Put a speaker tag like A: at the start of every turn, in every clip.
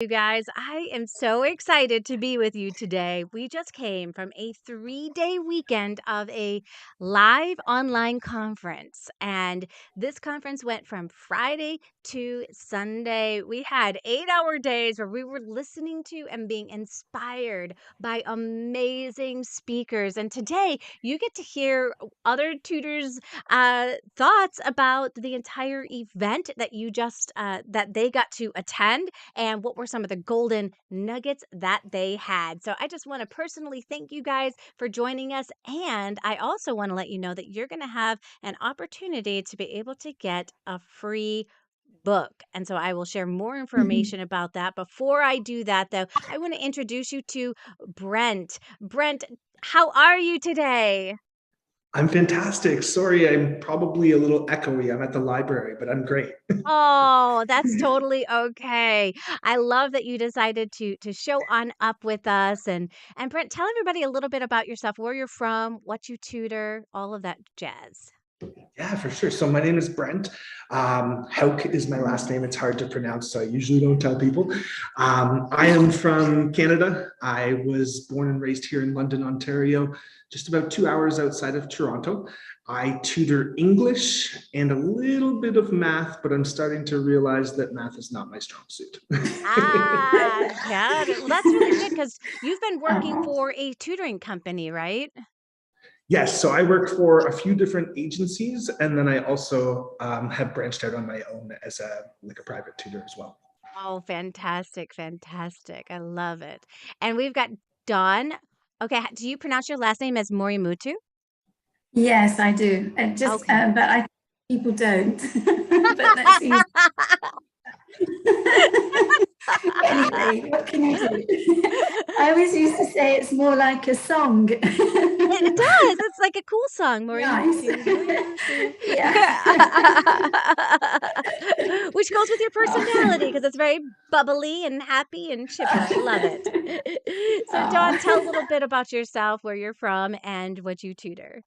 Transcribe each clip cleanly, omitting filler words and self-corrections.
A: You guys, I am so excited to be with you today. We just came from a 3-day weekend of a live online conference, and this conference went from Friday to Sunday. We had 8-hour days where we were listening to and being inspired by amazing speakers. And today, you get to hear other tutors' thoughts about the entire event that that they got to attend and what were some of the golden nuggets that they had. So I just want to personally thank you guys for joining us. And I also want to let you know that you're going to have an opportunity to be able to get a free book. And so I will share more
B: Mhm.
A: information about that. Before I do that, though, I want to introduce you to Brent. Brent, how are you today?
B: I'm fantastic. Sorry, I'm probably a little echoey. I'm at the library, but I'm great.
A: Oh, that's totally okay. I love that you decided to show on up with us and Brent, tell everybody a little bit about yourself, where you're from, what you tutor, all of that jazz.
B: Yeah, for sure. So my name is Brent. Hauk is my last name. It's hard to pronounce, so I usually don't tell people. I am from Canada. I was born and raised here in London, Ontario, just about 2 hours outside of Toronto. I tutor English and a little bit of math, but I'm starting to realize that math is not my strong suit.
A: Got it. Well, that's really good because you've been working
B: Um,
A: for a tutoring company, right?
B: Yes, so I work for a few different agencies, and then I also have branched out on my own as a private tutor as well.
A: Oh, fantastic, fantastic. I love it. And we've got Dawn. Okay, do you pronounce your last name as Morimutu?
B: Yes, I do.
A: Okay.
B: But I people don't. But that's easy. Anyway, what can you do? I always used to say it's more like a song.
A: It does. It's like a cool song,
B: Nice.
A: Morimutu, Morimutu.
B: Yeah.
A: Which goes with your personality
B: Oh.
A: because it's very bubbly and happy and chipper. I love it. So, Dawn, tell a little
B: Oh.
A: bit about yourself, where you're from, and what you tutor.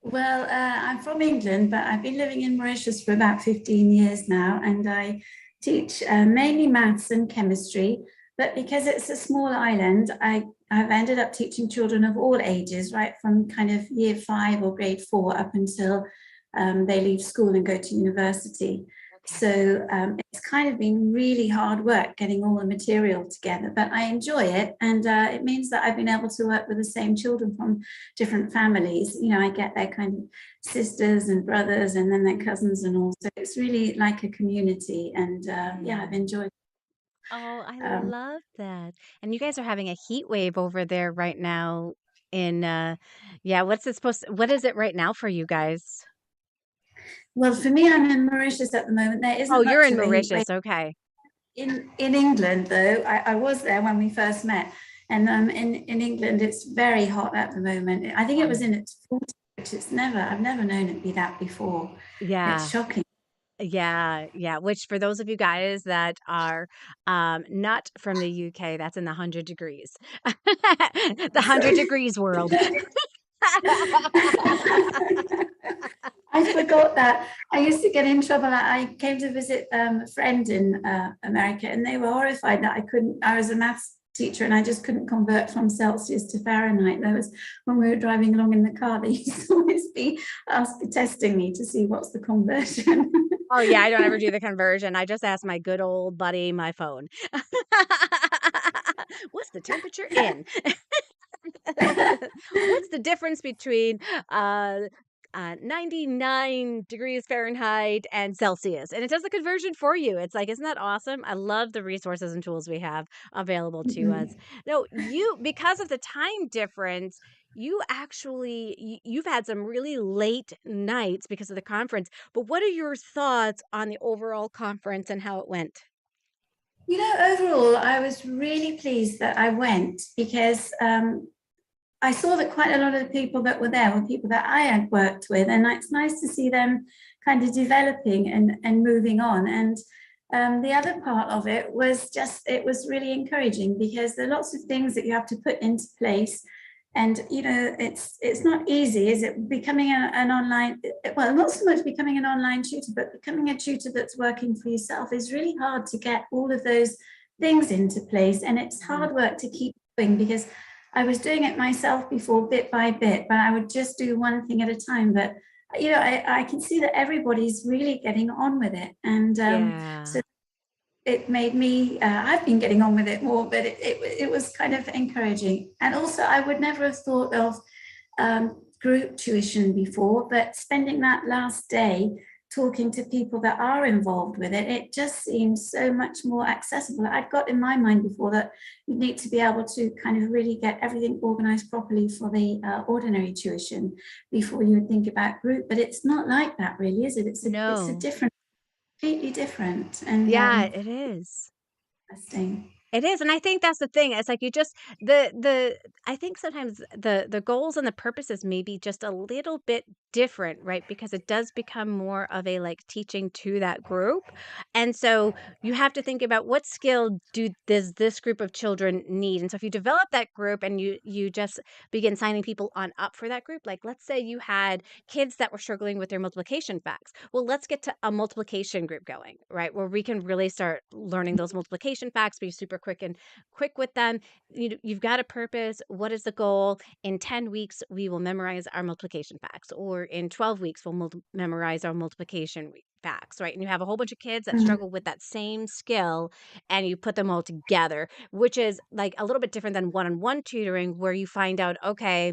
B: Well, I'm from England, but I've been living in Mauritius for about 15 years now, and I teach mainly maths and chemistry. But because it's a small island, I've ended up teaching children of all ages, right from kind of year 5 or grade 4 up until they leave school and go to university.
A: Okay.
B: So it's kind of been really hard work getting all the material together, but I enjoy it. And it means that I've been able to work with the same children from different families. You know, I get their kind of sisters and brothers and then their cousins and all. So it's really like a community. And yeah, I've
A: Mm.
B: enjoyed
A: Oh, I
B: um,
A: love that. And you guys are having a heat wave over there right now in yeah, what is it right now for you guys?
B: well, for me, I'm in Mauritius at the moment. There
A: Oh,
B: isn't
A: you're
B: much
A: in
B: of a heat wave.
A: Mauritius. Okay.
B: In England, though, I was there when we first met. And in England, it's very hot at the moment. I think it was in its 40s, which I've never known it be that before. It's
A: Yeah.
B: shocking.
A: Yeah, yeah, which for those of you guys that are, not from the UK, that's in the 100 degrees. The 100
B: So
A: degrees world.
B: I forgot that. I used to get in trouble. I came to visit a friend in America, and they were horrified that I couldn't. I was a maths teacher, and I just couldn't convert from Celsius to Fahrenheit. There was when we were driving along in the car, they used to always be testing me to see what's the conversion.
A: Oh, yeah, I don't ever do the conversion. I just ask my good old buddy, my phone. What's the temperature in? What's the difference between uh, 99 degrees Fahrenheit and Celsius? And it does the conversion for you. It's like, isn't that awesome? I love the resources and tools we have available to us. No, because of the time difference, you've had some really late nights because of the conference. But what are your thoughts on the overall conference and how it went?
B: You know, overall, I was really pleased that I went because I saw that quite a lot of the people that were there were people that I had worked with, and it's nice to see them kind of developing and moving on. And the other part of it was just it was really encouraging because there are lots of things that you have to put into place. And you know, it's not easy, is it? Becoming an online, well, not so much becoming an online tutor, but becoming a tutor that's working for yourself is really hard to get all of those things into place. And it's
A: Mhm.
B: hard work to keep doing, because I was doing it myself before, bit by bit, but I would just do one thing at a time. But I can see that everybody's really getting on with it, and
A: Yeah.
B: so it made me. I've been getting on with it more, but it was kind of encouraging. And also, I would never have thought of group tuition before, but spending that last day talking to people that are involved with it, it just seems so much more accessible. I'd got in my mind before that you need to be able to kind of really get everything organized properly for the ordinary tuition before you would think about group, but it's not like that really, is it? It's a
A: No.
B: different, completely different, and
A: Yeah, it is.
B: interesting.
A: It is, and I think that's the thing. It's like you just the I think sometimes the goals and the purposes may be just a little bit different, right? Because it does become more of a like teaching to that group. And so you have to think about what skill does this group of children need. And so if you develop that group and you just begin signing people on up for that group, like let's say you had kids that were struggling with their multiplication facts. Well, let's get to a multiplication group going, right? Where we can really start learning those multiplication facts, be super quick with them. You've got a purpose. What is the goal? In 10 weeks, we will memorize our multiplication facts, or in 12 weeks, we'll memorize our facts, right? And you have a whole bunch of kids that
B: Mhm.
A: struggle with that same skill and you put them all together, which is like a little bit different than one-on-one tutoring where you find out, okay,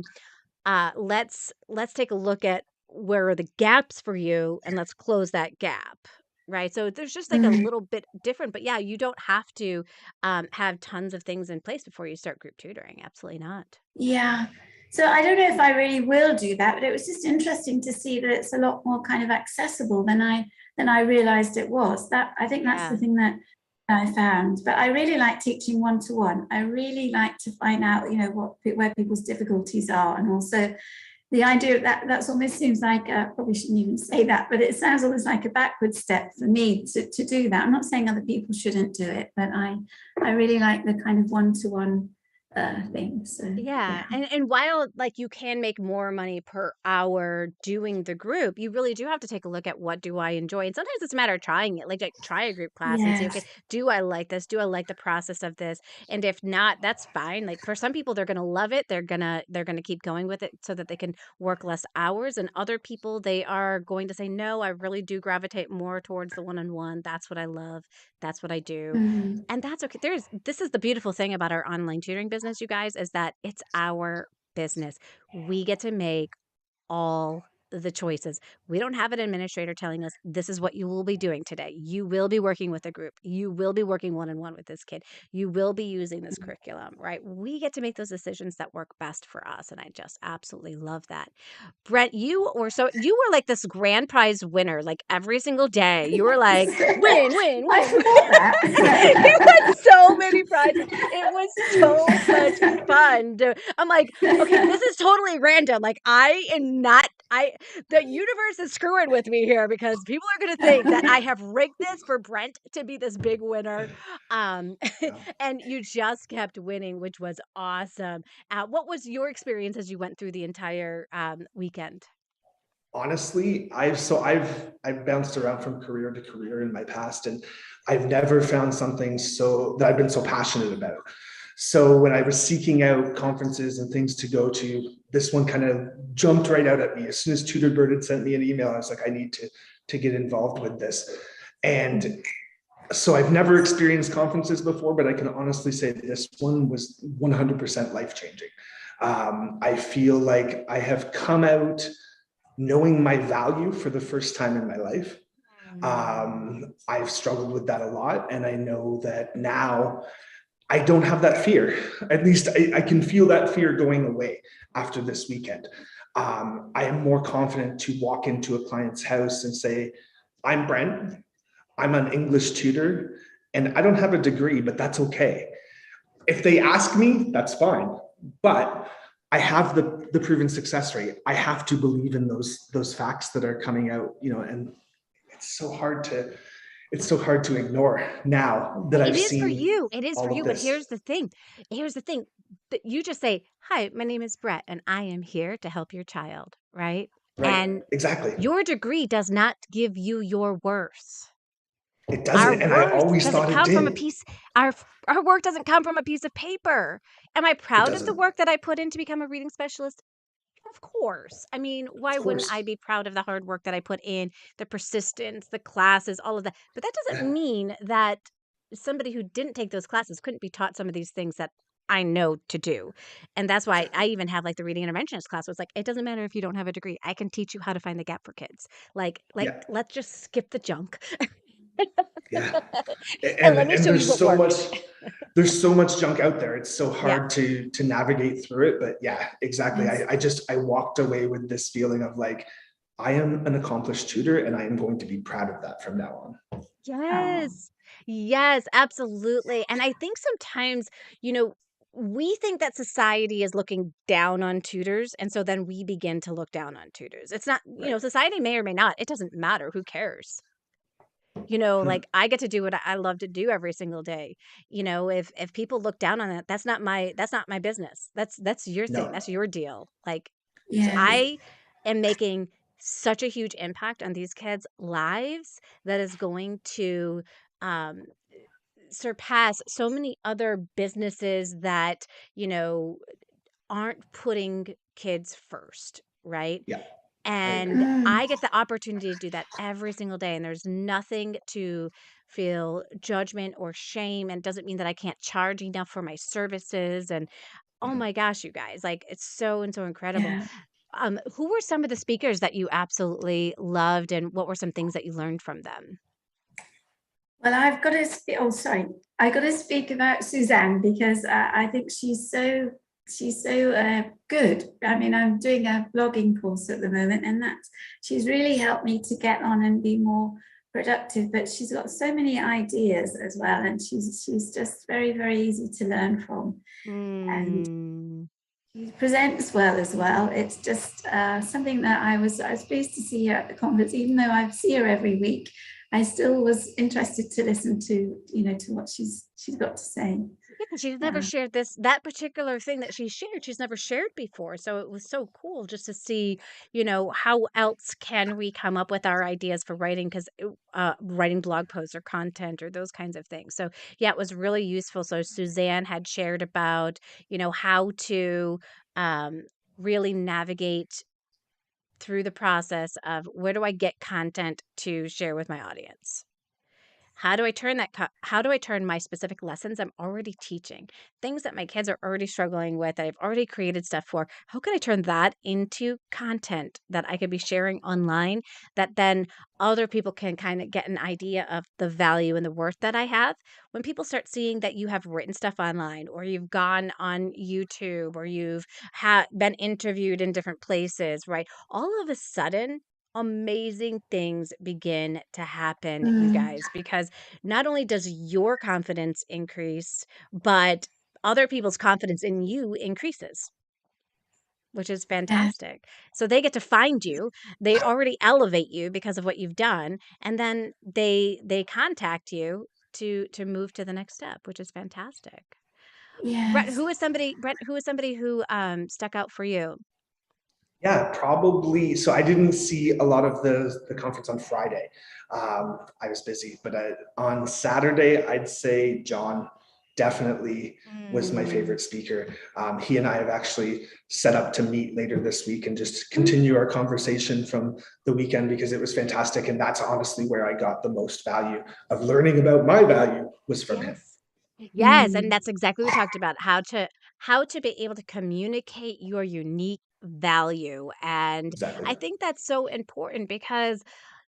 A: let's take a look at where are the gaps for you and let's close that gap. Right. So there's just like a
B: Mhm.
A: little bit different, but yeah, you don't have to have tons of things in place before you start group tutoring. Absolutely not.
B: Yeah. So I don't know if I really will do that, but it was just interesting to see that it's a lot more kind of accessible than I realized it was. That I think that's the
A: Yeah.
B: thing that I found. But I really like teaching one to one. I really like to find out, where people's difficulties are, and also the idea of that's almost seems like probably shouldn't even say that, but it sounds almost like a backward step for me to do that. I'm not saying other people shouldn't do it, but I really like the kind of one to one thing. So
A: Yeah,
B: yeah.
A: and while, like, you can make more money per hour doing the group, you really do have to take a look at what do I enjoy, and sometimes it's a matter of trying it, like, try a group class and see, "Okay,
B: Yes.
A: do I like this? Do I like the process of this?" And if not, that's fine, like, for some people, they're gonna love it, they're gonna keep going with it so that they can work less hours, and other people, they are going to say, "No, I really do gravitate more towards the one-on-one, that's what I love, that's what I do."
B: Mhm.
A: And that's okay. This is the beautiful thing about our online tutoring business, you guys, is that it's our business. We get to make all the choices. We don't have an administrator telling us this is what you will be doing today. You will be working with a group. You will be working one on one with this kid. You will be using this curriculum, right? We get to make those decisions that work best for us. And I just absolutely love that. Brent, you were like this grand prize winner, like every single day. You were like, win, win,
B: I
A: win.
B: forgot
A: You had
B: that.
A: so many prizes. It was so much fun. I'm like, okay, this is totally random. Like, I am not, the universe is screwing with me here because people are going to think that I have rigged this for Brent to be this big winner. Um, and you just kept winning, which was awesome. What was your experience as you went through the entire weekend?
C: Honestly, I've bounced around from career to career in my past, and I've never found something so that I've been so passionate about. So when I was seeking out conferences and things to go to, this one kind of jumped right out at me. As soon as TutorBird had sent me an email, I was like, I need to get involved with this. And so I've never experienced conferences before, but I can honestly say this one was 100% life changing. I feel like I have come out knowing my value for the first time in my life. I've struggled with that a lot, and I know that now I don't have that fear. At least I can feel that fear going away after this weekend. I am more confident to walk into a client's house and say, I'm Brent, I'm an English tutor, and I don't have a degree, but that's okay. If they ask me, that's fine. But I have the proven success rate. I have to believe in those facts that are coming out, and it's so hard to ignore now that
A: It
C: I've
A: is for
C: seen
A: you. It is for
C: all of
A: you. But
C: this.
A: here's the thing. Here's the thing. That you just say, "Hi, my name is Brett, and I am here to help your child." Right?
C: Right.
A: And
C: Exactly.
A: your degree does not give you your worth.
C: It
A: Our
C: doesn't. And I
A: worth
C: always
A: doesn't
C: thought it
A: come from a
C: did.
A: piece our our work doesn't come from a piece of paper. Am I
C: It
A: proud of the
C: doesn't.
A: work that I put in to become a reading specialist? Of course. I mean,
C: Of
A: why wouldn't I
C: course.
A: be proud of the hard work that I put in, the persistence, the classes, all of that? But that doesn't
C: Yeah.
A: mean that somebody who didn't take those classes couldn't be taught some of these things that I know to do. And that's why I
C: Exactly.
A: even have like the reading interventionist class. So it's like, it doesn't matter if you don't have a degree. I can teach you how to find the gap for kids. Like
C: Yeah.
A: let's just skip the junk.
C: Yeah.
A: And
C: And
A: let me
C: and
A: show you
C: there's
A: what
C: so
A: worked.
C: much there's so much junk out there. It's so
A: Yeah.
C: hard to navigate through it. But yeah, exactly.
B: Yes.
C: I walked away with this feeling of like, I am an accomplished tutor and I am going to be proud of that from now on.
B: Oh,
A: Yes. Yes, absolutely. And I think sometimes, you know, we think that society is looking down on tutors. And so then we begin to look down on tutors. It's not,
C: Right.
A: society may or may not. It doesn't matter. Who cares? Like I get to do what I love to do every single day. If people look down on that, that's not my business. That's your thing.
C: No,
A: That's your deal. Like
B: yes.
C: exactly.
A: I am making such a huge impact on these kids' lives that is going to um, surpass so many other businesses that, you know, aren't putting kids first, right?
C: Yeah, I
A: And
C: agree.
A: I
B: Mm,
A: get the opportunity to do that every single day. And there's nothing to feel judgment or shame. And it doesn't mean that I can't charge enough for my services. And oh
C: Mhm.
A: my gosh, you guys, like it's so and so incredible.
B: yeah.
A: Who were some of the speakers that you absolutely loved, and what were some things that you learned from them?
B: Well, I've got to speak. Oh, sorry. I got to speak about Suzanne because I think she's so good. I mean, I'm doing a blogging course at the moment, and she's really helped me to get on and be more productive. But she's got so many ideas as well, and she's just very very easy to learn from, and
A: Mm.
B: she presents well as well. It's just something that I was pleased to see her at the conference, even though I see her every week. I still was interested to listen to what she's got to say.
A: Yeah, 'cause she's never
B: Uh,
A: shared that particular thing that she shared, she's never shared before, so it was so cool just to see, how else can we come up with our ideas for writing, 'cause, writing blog posts or content or those kinds of things, so, yeah, it was really useful. So Suzanne had shared about, how to, um, really navigate through the process of where do I get content to share with my audience? How do I turn my specific lessons I'm already teaching, things that my kids are already struggling with, that I've already created stuff for, how can I turn that into content that I could be sharing online, that then other people can kind of get an idea of the value and the worth that I have? When people start seeing that you have written stuff online, or you've gone on YouTube, or you've been interviewed in different places, right? All of a sudden, amazing things begin to happen, you
B: mm,
A: guys, because not only does your confidence increase, but other people's confidence in you increases, which is
B: yeah,
A: fantastic. So they get to find you. They already elevate you because of what you've done, and then they contact you to move to the next step, which is fantastic.
B: yes.
A: Brent, who is somebody who stuck out for you?
C: Yeah, probably. So I didn't see a lot of the conference on Friday. I was busy, but on Saturday, I'd say John definitely was my
A: Mm.
C: favorite speaker. He and I have actually set up to meet later this week and just
B: Mm,
C: continue our conversation from the weekend because it was fantastic. And that's honestly where I got the most value of learning about my value was from him.
A: Yes. Yes, and
B: mm,
A: that's exactly what we talked about, how to be able to communicate your unique value, and
C: Exactly.
A: I think that's so important because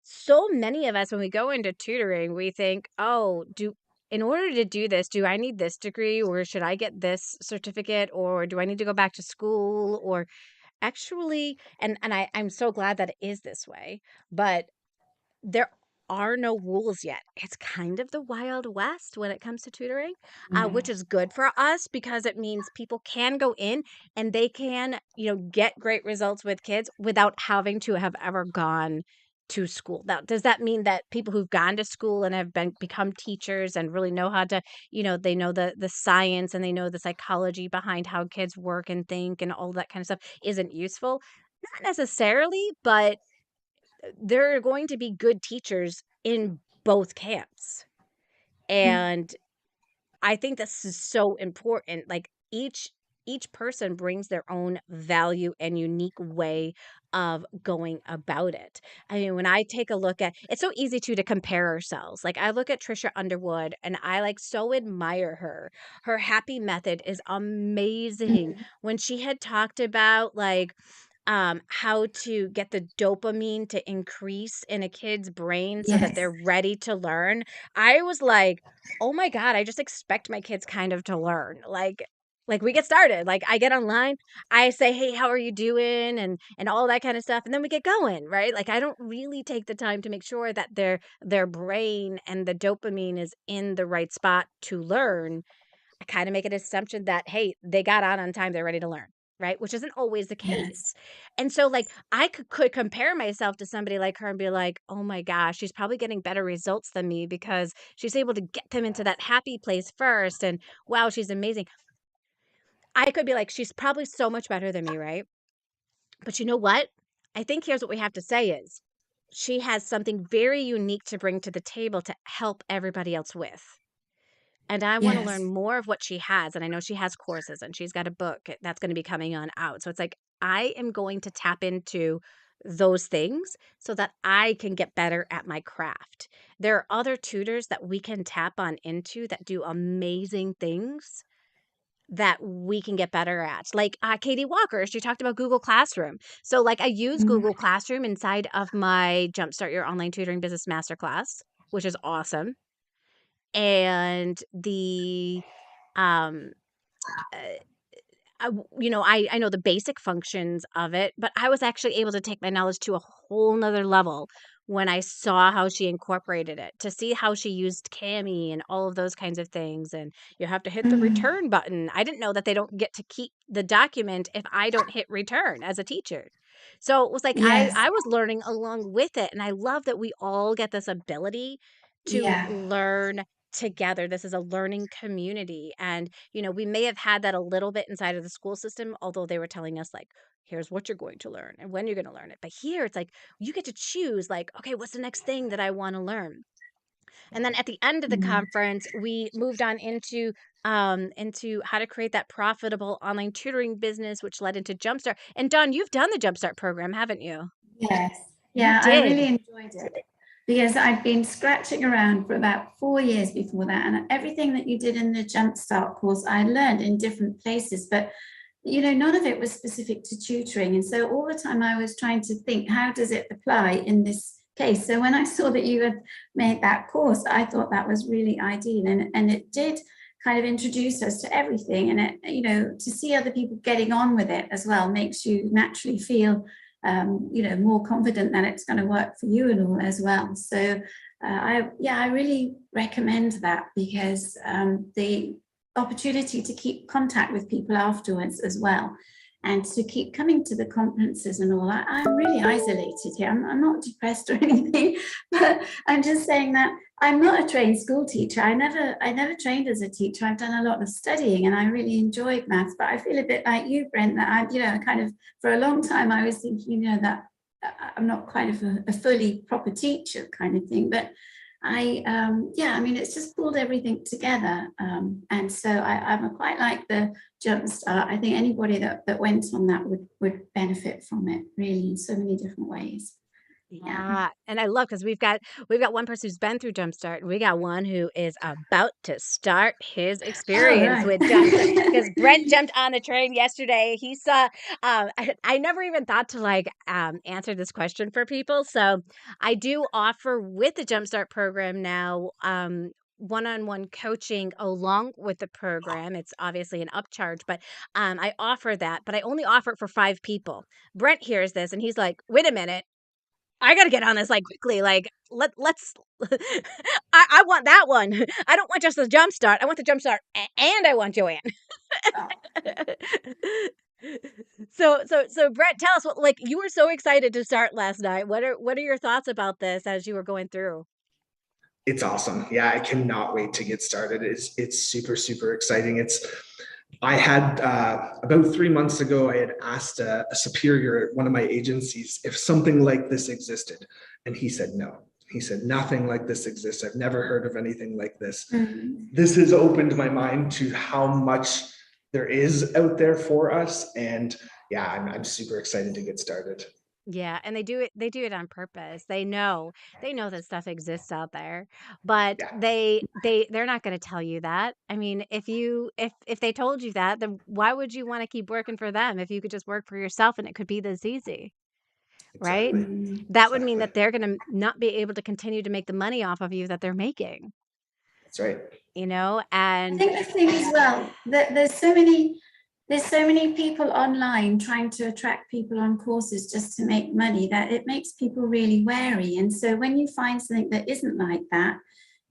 A: so many of us, when we go into tutoring, we think, "Oh, do in order to do this, do I need this degree, or should I get this certificate, or do I need to go back to school?" Or actually, I'm so glad that it is this way, but there are no rules yet. It's kind of the Wild West when it comes to tutoring, which
B: mm,
A: is good for us because it means people can go in and they can, get great results with kids without having to have ever gone to school. Now, does that mean that people who've gone to school and have become teachers and really know how to, they know the science and they know the psychology behind how kids work and think and all that kind of stuff isn't useful? Not necessarily, but there are going to be good teachers in both camps.
B: yeah,
A: And I think this is so important. Like each person brings their own value and unique way of going about it. I mean, when I take a look at, it's so easy to compare ourselves. Like I look at Trisha Underwood and I like so admire her. Her happy method is amazing.
B: Mm.
A: When she had talked about like how to get the dopamine to increase in a kid's brain so that
B: Yes,
A: they're ready to learn, I was like, oh my God, I just expect my kids kind of to learn. Like we get started. Like I get online, I say, "Hey, how are you doing?" and all that kind of stuff, and then we get going, right? Like I don't really take the time to make sure that their brain and the dopamine is in the right spot to learn. I kind of make an assumption that, hey, they got on time, they're ready to learn, right? Which isn't always the
B: yes,
A: case. And so, like, I could compare myself to somebody like her and be like, oh my gosh, she's probably getting better results than me because she's able to get them into that happy place first. And wow, she's amazing. I could be like, she's probably so much better than me, right? But you know what? I think here's what we have to say is she has something very unique to bring to the table to help everybody else with. And I wanna learn
B: yes,
A: more of what she has, and I know she has courses, and she's got a book that's gonna be coming on out, so it's like, I am going to tap into those things so that I can get better at my craft. There are other tutors that we can tap on into that do amazing things that we can get better at, like, Katie Walker, she talked about Google Classroom. So, like, I use
B: mm,
A: Google Classroom inside of my Jumpstart Your Online Tutoring Business Masterclass, which is awesome, and um, uh, I know the basic functions of it, but I was actually able to take my knowledge to a whole nother level when I saw how she incorporated it, to see how she used Cami and all of those kinds of things. And you have to hit the
B: mm,
A: return button. I didn't know that they don't get to keep the document if I don't hit return as a teacher. So it was like
B: yes,
A: I was learning along with it. And I love that we all get this ability to
B: yeah,
A: learn together. This is a learning community. And we may have had that a little bit inside of the school system, although they were telling us, like, here's what you're going to learn and when you're going to learn it. But here it's like you get to choose, like, okay, what's the next thing that I want to learn? And then at the end of the
B: mm,
A: conference, we moved on into how to create that profitable online tutoring business, which led into Jumpstart. And Dawn, you've done the Jumpstart program, haven't you?
B: yes.
A: You
B: Yeah, I
A: did.
B: really enjoyed it because I'd been scratching around for about 4 years before that. And everything that you did in the Jumpstart course, I learned in different places, but none of it was specific to tutoring. And so all the time I was trying to think, how does it apply in this case? So when I saw that you had made that course, I thought that was really ideal. And it did kind of introduce us to everything. And to see other people getting on with it as well makes you naturally feel more confident that it's going to work for you and all as well. So I really recommend that because the opportunity to keep contact with people afterwards as well and to keep coming to the conferences and all. I'm really isolated here. I'm not depressed or anything, but I'm just saying that I'm not a trained school teacher. I never trained as a teacher. I've done a lot of studying and I really enjoyed maths, but I feel a bit like you, Brent, that kind of for a long time I was thinking, that I'm not quite of a fully proper teacher kind of thing, but I mean, it's just pulled everything together. And so I quite like the Jumpstart. I think anybody that went on that would benefit from it really in so many different ways. Yeah.
A: Yeah, and I love because we've got one person who's been through Jumpstart, and we got one who is about to start his
B: Oh,
A: experience
B: right.
A: with Jumpstart. Because Brent jumped on the train yesterday. He saw. I never even thought to answer this question for people. So I do offer with the Jumpstart program now. One-on-one coaching along with the program. It's obviously an upcharge, but I offer that, but I only offer it for 5 people. Brent hears this and he's like, "Wait a minute. I gotta get on this like quickly. Like let's I want that one. I don't want just the jump start. I want the jump start and I want Joanne.
B: Oh,
A: So Brett, tell us what, like, you were so excited to start last night. What are your thoughts about this as you were going through?
C: It's awesome. Yeah, I cannot wait to get started. It's super, super exciting. I had about 3 months ago, I had asked a superior at one of my agencies if something like this existed, and he said no. He said, nothing like this exists. I've never heard of anything like this.
B: Mm.
C: This has opened my mind to how much there is out there for us. And yeah, I'm super excited to get started.
A: Yeah, and they do it on purpose. They know that stuff exists out there, but
C: Yeah,
A: they're not going to tell you that. I mean, if they told you that, then why would you want to keep working for them if you could just work for yourself and it could be this easy, right?
C: exactly.
B: Mm.
A: That would mean
C: Exactly.
A: that they're going to not be able to continue to make the money off of you that they're making,
C: That's right.
B: I
A: and
B: think the thing as well that there's so many people online trying to attract people on courses just to make money that it makes people really wary. And so when you find something that isn't like that,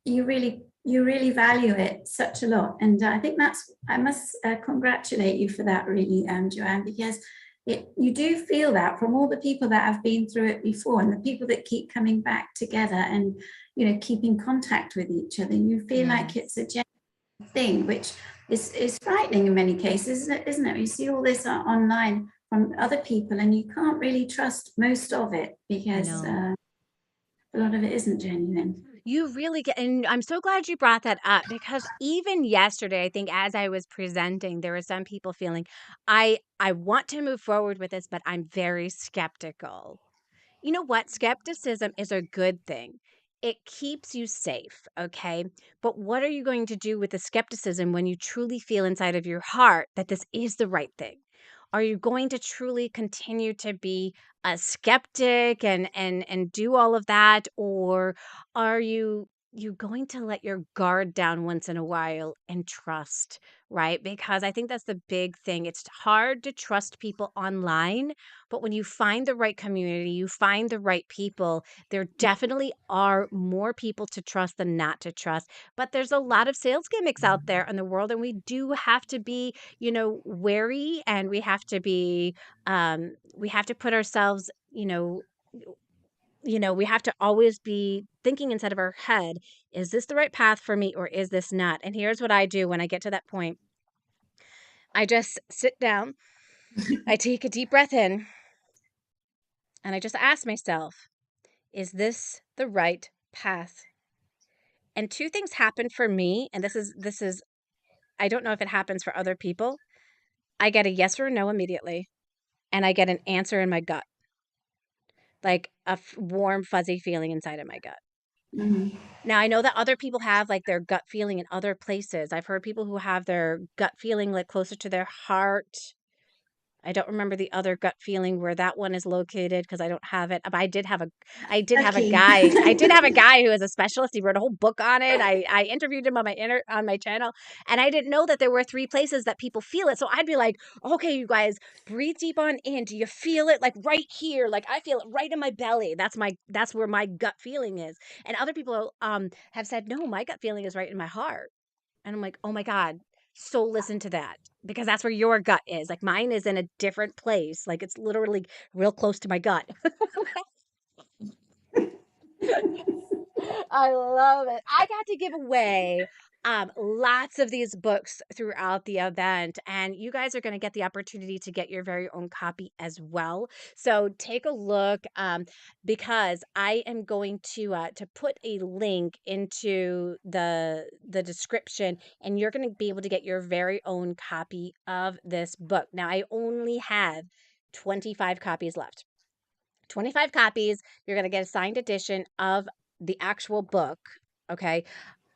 B: you really value it such a lot. And I think I must congratulate you for that, really, Joanne, because you do feel that from all the people that have been through it before and the people that keep coming back together and keep in contact with each other. You feel like
A: yes.
B: it's a genuine thing, which is frightening in many cases, isn't it? You see all this online from other people, and you can't really trust most of it
A: I
B: because
A: know.
B: a lot of it isn't genuine.
A: You really get, and I'm so glad you brought that up because even yesterday, I think as I was presenting, there were some people feeling, I want to move forward with this, but I'm very skeptical. You know what? Skepticism is a good thing. It keeps you safe, okay? But what are you going to do with the skepticism when you truly feel inside of your heart that this is the right thing? Are you going to truly continue to be a skeptic and do all of that, or are you going to let your guard down once in a while and trust, right? Because I think that's the big thing. It's hard to trust people online, but when you find the right community, you find the right people, there definitely are more people to trust than not to trust. But there's a lot of sales gimmicks out there in the world, and we do have to be, wary, and we have to put ourselves, we have to always be thinking inside of our head, is this the right path for me or is this not? And here's what I do when I get to that point. I just sit down, I take a deep breath in, and I just ask myself, is this the right path? And two things happen for me, and this is I don't know if it happens for other people. I get a yes or a no immediately, and I get an answer in my gut, like a warm, fuzzy feeling inside of my gut.
B: Mhm.
A: Now, I know that other people have like their gut feeling in other places. I've heard people who have their gut feeling like closer to their heart. I don't remember the other gut feeling where that one is located because I don't have it. But
B: Lucky.
A: I did have a guy who is a specialist. He wrote a whole book on it. I interviewed him on my channel, and I didn't know that there were three places that people feel it. So I'd be like, okay, you guys, breathe deep on in. Do you feel it like right here? Like I feel it right in my belly. That's where my gut feeling is. And other people have said, no, my gut feeling is right in my heart. And I'm like, oh my God. So listen to that because that's where your gut is. Like mine is in a different place. Like it's literally real close to my gut. I love it. I got to give away lots of these books throughout the event, and you guys are going to get the opportunity to get your very own copy as well. So take a look because I am going to put a link into the description, and you're going to be able to get your very own copy of this book. Now, I only have 25 copies left. 25 copies. You're going to get a signed edition of the actual book. Okay.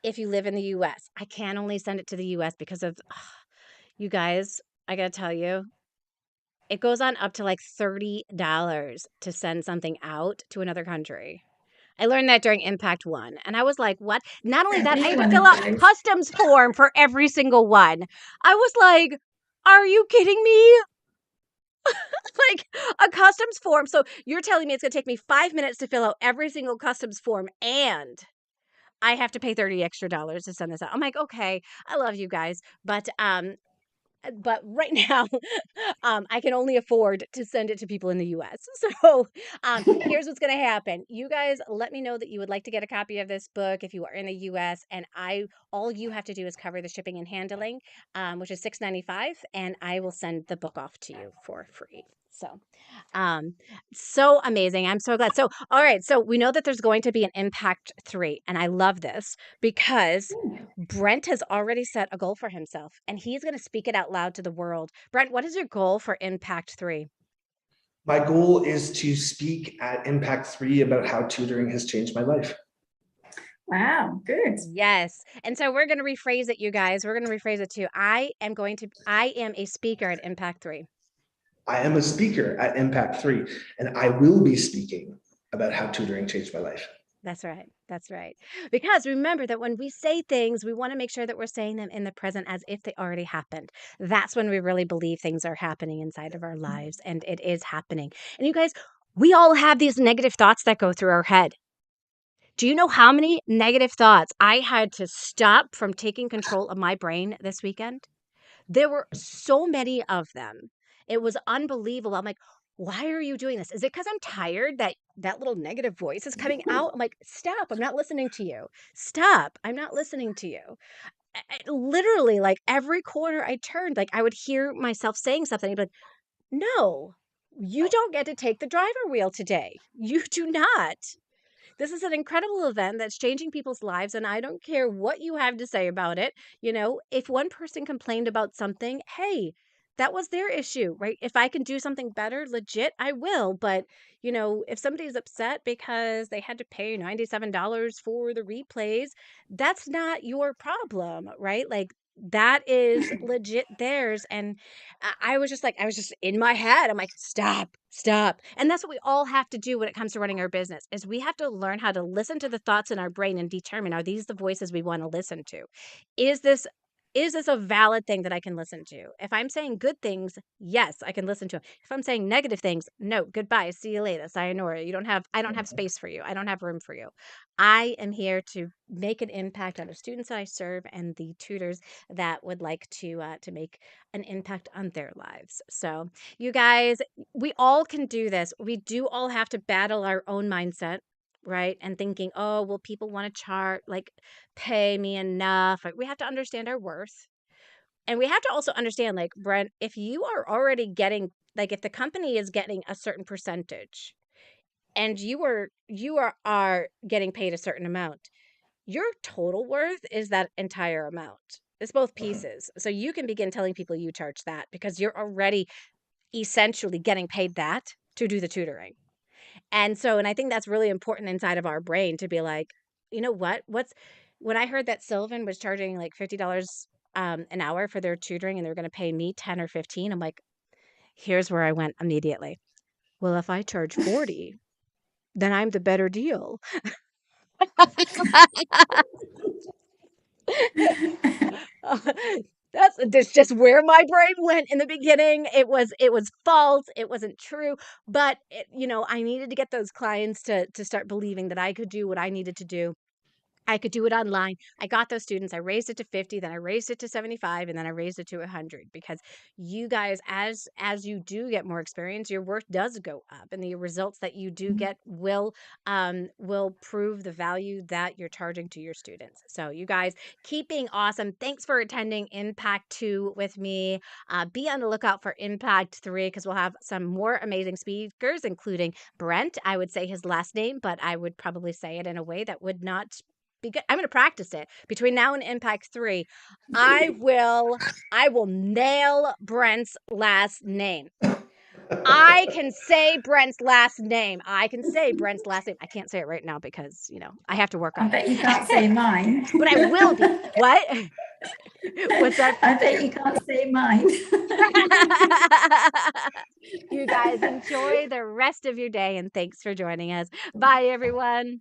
A: If you live in the US, I can only send it to the US because of you guys. I got to tell you, it goes on up to like $30 to send something out to another country. I learned that during Impact One. And I was like, what? Not only
B: Don't
A: that, I
B: need
A: had to
B: one
A: fill
B: of
A: out
B: those.
A: customs form for every single one. I was like, are you kidding me? Like a customs form. So you're telling me it's going to take me 5 minutes to fill out every single customs form and I have to pay 30 extra dollars to send this out. I'm like, okay, I love you guys, but right now, I can only afford to send it to people in the US. So, here's what's going to happen. You guys let me know that you would like to get a copy of this book if you are in the US, and all you have to do is cover the shipping and handling, which is $6.95, and I will send the book off to you for free. So, um, so amazing. I'm so glad. So, all right. So we know that there's going to be an impact 3, and I love this because Brent has already set a goal for himself and he's going to speak it out loud to the world. Brent, what is your goal for impact 3?
C: My goal is to speak at Impact 3 about how tutoring has changed my life.
B: Wow, good.
A: Yes. And so we're going to rephrase it, you guys. We're going to rephrase it too. I am a speaker at Impact 3.
C: I am a speaker at Impact 3, and I will be speaking about how tutoring changed my life.
A: That's right. That's right. Because remember that when we say things, we want to make sure that we're saying them in the present as if they already happened. That's when we really believe things are happening inside of our lives, and it is happening. And you guys, we all have these negative thoughts that go through our head. Do you know how many negative thoughts I had to stop from taking control of my brain this weekend? There were so many of them. It was unbelievable. I'm like, why are you doing this? Is it because I'm tired that that little negative voice is coming out? I'm like, stop. I'm not listening to you. Stop. I'm not listening to you. Literally, like every corner I turned, like I would hear myself saying something. I'd be like, no, you don't get to take the driver wheel today. You do not. This is an incredible event that's changing people's lives, and I don't care what you have to say about it. You know, if one person complained about something, hey, that was their issue, right? If I can do something better, legit, I will. But, you know, if somebody's upset because they had to pay $97 for the replays, that's not your problem, right? Like, that is legit theirs. And I was just like, I was just in my head. I'm like, stop, stop. And that's what we all have to do when it comes to running our business is we have to learn how to listen to the thoughts in our brain and determine, are these the voices we want to listen to? Is this is this a valid thing that I can listen to? If I'm saying good things, yes, I can listen to them. If I'm saying negative things, no, goodbye, see you later, sayonara. I don't have space for you. I don't have room for you. I am here to make an impact on the students that I serve and the tutors that would like to make an impact on their lives. So, you guys, we all can do this. We do all have to battle our own mindset, right? And thinking, oh, well, people want to pay me enough. Like, we have to understand our worth. And we have to also understand, like, Brent, if you are already getting, like, if the company is getting a certain percentage and are getting paid a certain amount, your total worth is that entire amount. It's both pieces. So you can begin telling people you charge that because you're already essentially getting paid that to do the tutoring. And I think that's really important inside of our brain to be like, you know what? When I heard that Sylvan was charging like $50 an hour for their tutoring and they're going to pay me 10 or 15, I'm like, here's where I went immediately. Well, if I charge 40, then I'm the better deal. That's just where my brain went in the beginning. It was false. It wasn't true. But I needed to get those clients to start believing that I could do what I needed to do. I could do it online. I got those students. I raised it to 50, then I raised it to 75, and then I raised it to 100 because you guys, as you do get more experience, your worth does go up, and the results that you do get will prove the value that you're charging to your students. So you guys keep being awesome. Thanks for attending Impact 2 with me. Be on the lookout for Impact 3 because we'll have some more amazing speakers, including Brent. I would say his last name, but I would probably say it in a way that would not be good. I'm going to practice it between now and Impact 3. I will nail Brent's last name. I can say Brent's last name. I can say Brent's last name. I can't say it right now because, I have to work on
B: I
A: it.
B: bet you can't say mine.
A: But I will be. What? What's that?
B: I bet you can't say mine.
A: You guys enjoy the rest of your day and thanks for joining us. Bye, everyone.